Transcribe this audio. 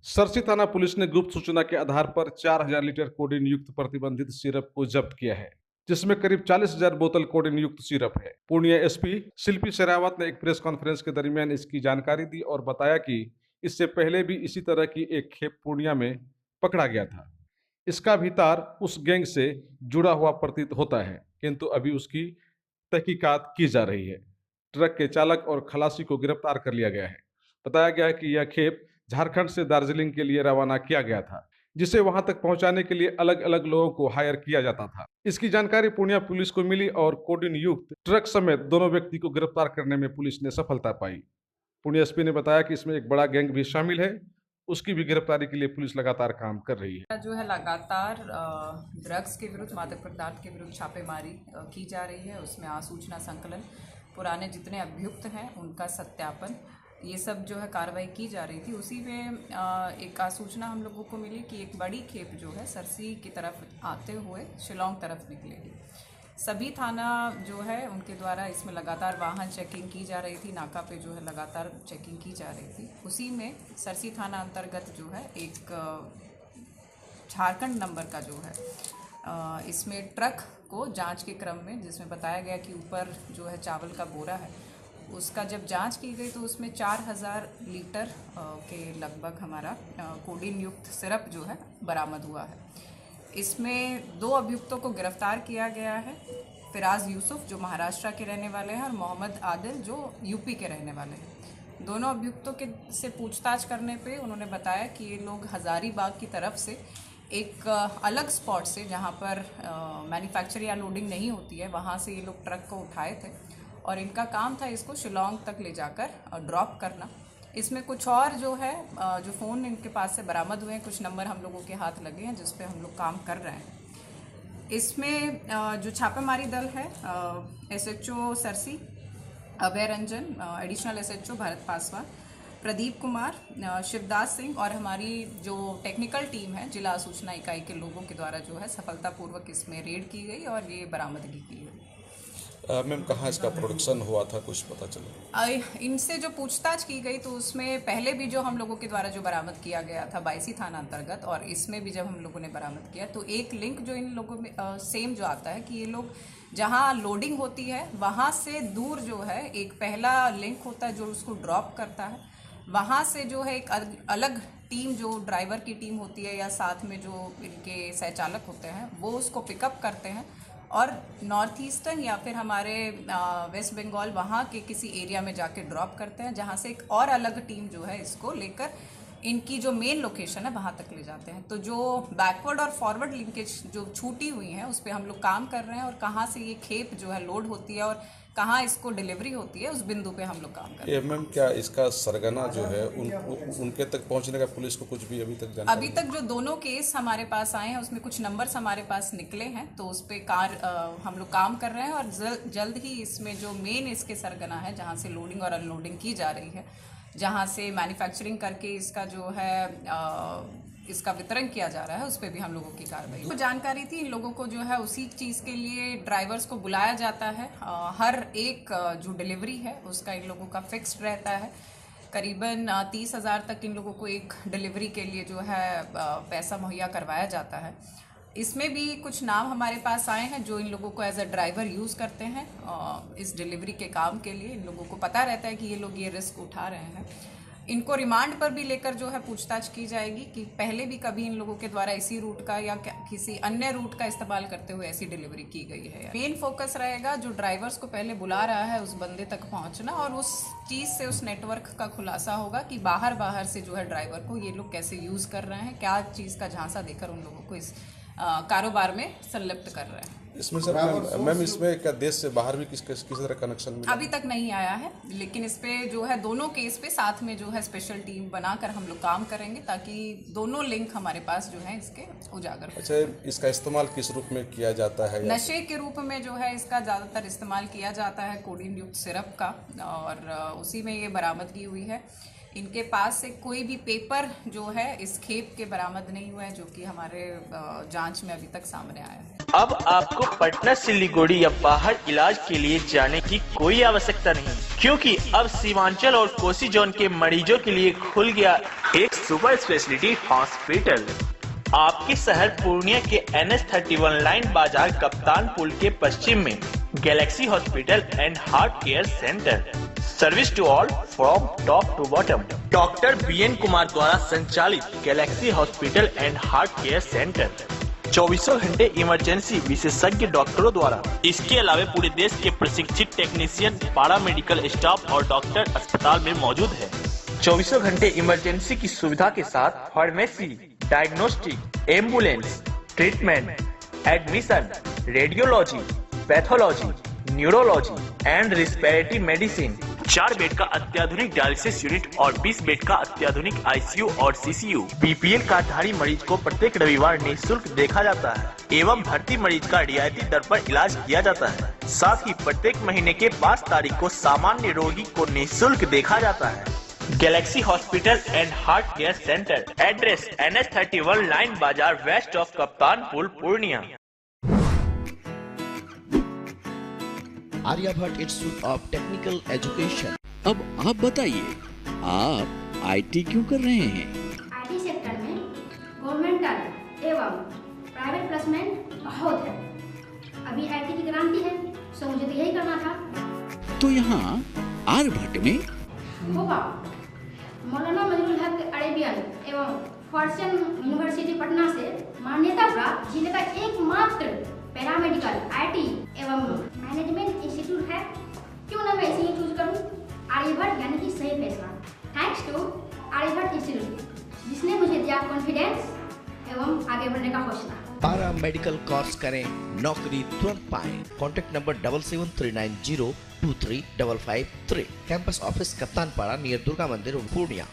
Cersei थाना police ने गुप्त सूचना के आधार पर 4,000 लीटर कोडीन युक्त प्रतिबंधित सिरप को जब्त किया है, जिसमें करीब 40,000 बोतल कोडीन युक्त सिरप है। पूर्णिया एसपी शिल्पी शेरावत ने एक प्रेस कॉन्फ्रेंस के दरमियान इसकी जानकारी दी और बताया कि इससे पहले भी इसी तरह की एक खेप पूर्णिया में पकड़ा गया था। इसका भी तार उस गैंग से जुड़ा हुआ प्रतीत होता है, किंतु अभी उसकी तहकीकात की जा रही है। ट्रक के चालक और खलासी को गिरफ्तार कर लिया गया है। बताया गया है कि यह खेप झारखंड से दार्जिलिंग के लिए रवाना किया गया था, जिसे वहां तक पहुंचाने के लिए अलग अलग लोगों को हायर किया जाता था। इसकी जानकारी पूर्णिया पुलिस को मिली और कोडीन युक्त ट्रक समेत दोनों व्यक्ति को गिरफ्तार करने में पुलिस ने सफलता पाई। पूर्णिया एसपी ने बताया कि इसमें एक बड़ा गैंग भी शामिल है, उसकी भी गिरफ्तारी के लिए पुलिस लगातार काम कर रही है। जो है लगातार ड्रग्स के विरुद्ध, मादक पदार्थ के विरुद्ध छापेमारी की जा रही है। उसमें आसूचना संकलन, पुराने जितने अभियुक्त हैं उनका सत्यापन, ये सब जो है कार्रवाई की जा रही थी। उसी में एक आसूचना हम लोगों को मिली कि एक बड़ी खेप जो है सरसी की तरफ आते हुए शिलोंग तरफ निकलेगी। सभी थाना जो है उनके द्वारा इसमें लगातार वाहन चेकिंग की जा रही थी, नाका पे जो है लगातार चेकिंग की जा रही थी। उसी में सरसी थाना अंतर्गत जो है एक झारखंड नंबर का जो है इसमें ट्रक को जांच के क्रम में, जिसमें बताया गया कि ऊपर जो है चावल का बोरा है, उसका जब जांच की गई तो उसमें 4,000 लीटर के लगभग हमारा कोडीन युक्त सिरप जो है बरामद हुआ है। इसमें 2 अभियुक्तों को गिरफ्तार किया गया है, फिराज यूसुफ जो महाराष्ट्र के रहने वाले हैं और मोहम्मद आदिल जो यूपी के रहने वाले हैं। दोनों अभियुक्तों के से पूछताछ करने पे उन्होंने बताया कि ये लोग हज़ारीबाग की तरफ से एक अलग स्पॉट से, जहाँ पर मैन्युफैक्चर या लोडिंग नहीं होती है, वहाँ से ये लोग ट्रक को उठाए थे और इनका काम था इसको शिलोंग तक ले जाकर ड्रॉप करना। इसमें कुछ और जो है जो फ़ोन इनके पास से बरामद हुए हैं, कुछ नंबर हम लोगों के हाथ लगे हैं जिस पे हम लोग काम कर रहे हैं। इसमें जो छापेमारी दल है, एसएचओ सरसी अभय रंजन, एडिशनल एसएचओ भरत पासवान, प्रदीप कुमार, शिवदास सिंह और हमारी जो टेक्निकल टीम है जिला सूचना इकाई के लोगों के द्वारा जो है सफलतापूर्वक इसमें रेड की गई और ये बरामदगी की गई। मैम, कहाँ इसका प्रोडक्शन हुआ था, कुछ पता चला? इनसे जो पूछताछ की गई तो उसमें पहले भी जो हम लोगों के द्वारा जो बरामद किया गया था बायसी थाना अंतर्गत, और इसमें भी जब हम लोगों ने बरामद किया तो एक लिंक जो इन लोगों में सेम जो आता है कि ये लोग जहाँ लोडिंग होती है वहाँ से दूर जो है एक पहला लिंक होता है जो उसको ड्रॉप करता है। वहाँ से जो है एक अलग टीम जो ड्राइवर की टीम होती है या साथ में जो इनके सहचालक होते हैं वो उसको पिकअप करते हैं और नॉर्थ ईस्टर्न या फिर हमारे वेस्ट बंगाल वहाँ के किसी एरिया में जाके ड्रॉप करते हैं, जहाँ से एक और अलग टीम जो है इसको लेकर इनकी जो मेन लोकेशन है वहाँ तक ले जाते हैं। तो जो बैकवर्ड और फॉरवर्ड लिंकेज जो छूटी हुई हैं उस पर हम लोग काम कर रहे हैं और कहाँ से ये खेप जो है लोड होती है और कहाँ इसको डिलीवरी होती है उस बिंदु पे हम लोग काम कर रहे हैं। मैम, क्या इसका सरगना जो है उनके तक पहुंचने का पुलिस को कुछ भी अभी तक जानकारी? अभी तक जो दोनों केस हमारे पास आए हैं उसमें कुछ नंबर्स हमारे पास निकले हैं, तो उस पर हम लोग काम कर रहे हैं और जल्द ही इसमें जो मेन इसके सरगना है जहाँ से लोडिंग और अनलोडिंग की जा रही है, जहाँ से मैन्युफैक्चरिंग करके इसका जो है इसका वितरण किया जा रहा है, उस पर भी हम लोगों की कार्रवाई तो जानकारी थी। इन लोगों को जो है उसी चीज़ के लिए ड्राइवर्स को बुलाया जाता है। हर एक जो डिलीवरी है उसका इन लोगों का फिक्स्ड रहता है। करीबन 30,000 तक इन लोगों को एक डिलीवरी के लिए जो है पैसा मुहैया करवाया जाता है। इसमें भी कुछ नाम हमारे पास आए हैं जो इन लोगों को एज अ ड्राइवर यूज़ करते हैं इस डिलीवरी के काम के लिए। इन लोगों को पता रहता है कि ये लोग ये रिस्क उठा रहे हैं। इनको रिमांड पर भी लेकर जो है पूछताछ की जाएगी कि पहले भी कभी इन लोगों के द्वारा इसी रूट का या किसी अन्य रूट का इस्तेमाल करते हुए ऐसी डिलीवरी की गई है। मेन फोकस रहेगा जो ड्राइवर्स को पहले बुला रहा है उस बंदे तक पहुंचना और उस चीज़ से उस नेटवर्क का खुलासा होगा कि बाहर से जो है ड्राइवर को ये लोग कैसे यूज़ कर रहे हैं, क्या चीज़ का झांसा देकर उन लोगों को इस कारोबार में संलिप्त कर रहे हैं। इसमें सर मैम, इसमें क्या देश से बाहर भी किसी तरह कनेक्शन मिला? अभी तक नहीं आया है, लेकिन इस पे जो है दोनों केस पे साथ में जो है स्पेशल टीम बनाकर हम लोग काम करेंगे ताकि दोनों लिंक हमारे पास जो है इसके उजागर हो। अच्छा, इसका इस्तेमाल किस रूप में किया जाता है? नशे के रूप में जो है इसका ज़्यादातर इस्तेमाल किया जाता है कोडीन युक्त सिरप का, और उसी में ये बरामदगी हुई है। इनके पास से कोई भी पेपर जो है इस खेप के बरामद नहीं हुआ है, जो कि हमारे जांच में अभी तक सामने आया है। अब आपको पटना, सिलीगुड़ी या बाहर इलाज के लिए जाने की कोई आवश्यकता नहीं, क्योंकि अब सीमांचल और कोसी जोन के मरीजों के लिए खुल गया एक सुपर स्पेशलिटी हॉस्पिटल। आपके शहर पूर्णिया के NH31 लाइन बाजार कप्तान पुल के पश्चिम में Galaxy hospital and heart care centre. Service to all from top to bottom. Doctor BN Kumar द्वारा संचालित Galaxy hospital and heart care centre 24 घंटे इमरजेंसी विशेषज्ञ डॉक्टरों द्वारा। इसके अलावा पूरे देश के प्रशिक्षित टेक्नीशियन, पारा मेडिकल स्टाफ और डॉक्टर अस्पताल में मौजूद है। 24 घंटे इमरजेंसी की सुविधा के साथ pharmacy, diagnostic, ambulance, treatment, admission, radiology, pathology, neurology and respiratory medicine. 4 bed का अत्याधुनिक डायलिसिस यूनिट और 20 बेड का अत्याधुनिक ICU और CCU। BPL कार्डधारी मरीज को प्रत्येक रविवार निःशुल्क देखा जाता है एवं भर्ती मरीज का रियायती दर पर इलाज किया जाता है। साथ ही प्रत्येक महीने के 5 तारीख को सामान्य रोगी को निःशुल्क देखा जाता है। Galaxy hospital and heart care centre, address NH31 line Bazar west of Kaptan Pul Purnia. Aryabhatta institute of technical education. अब आप बताइए, आप IT क्यों कर रहे हैं? IT सेक्टर में गवर्नमेंटल एवं प्राइवेट प्लेसमेंट बहुत है। अभी IT की क्रांति है, सो मुझे तो यही करना था। तो यहाँ आर्यभट्ट में होगा मौलाना मजरूल हक अरेबियन एवं फॉर्च्यून यूनिवर्सिटी पटना से मान्यता प्राप्त जिले का एकमात्र पैरामेडिकल IT एवं मैनेजमेंट इंस्टीट्यूट है। क्यों ना मैं इसे चूज करूं? आर्यभट्ट यानी कि सही फैसला। थैंक्स टू आर्यभट्ट इंस्टीट्यूट जिसने मुझे दिया कॉन्फिडेंस एवं आगे बढ़ने का हौसला। पारा मेडिकल कोर्स करें, नौकरी तुरंत पाएं। Contact number 7739023553। कैंपस ऑफिस कप्तान पारा नियर दुर्गा मंदिर पूर्णिया।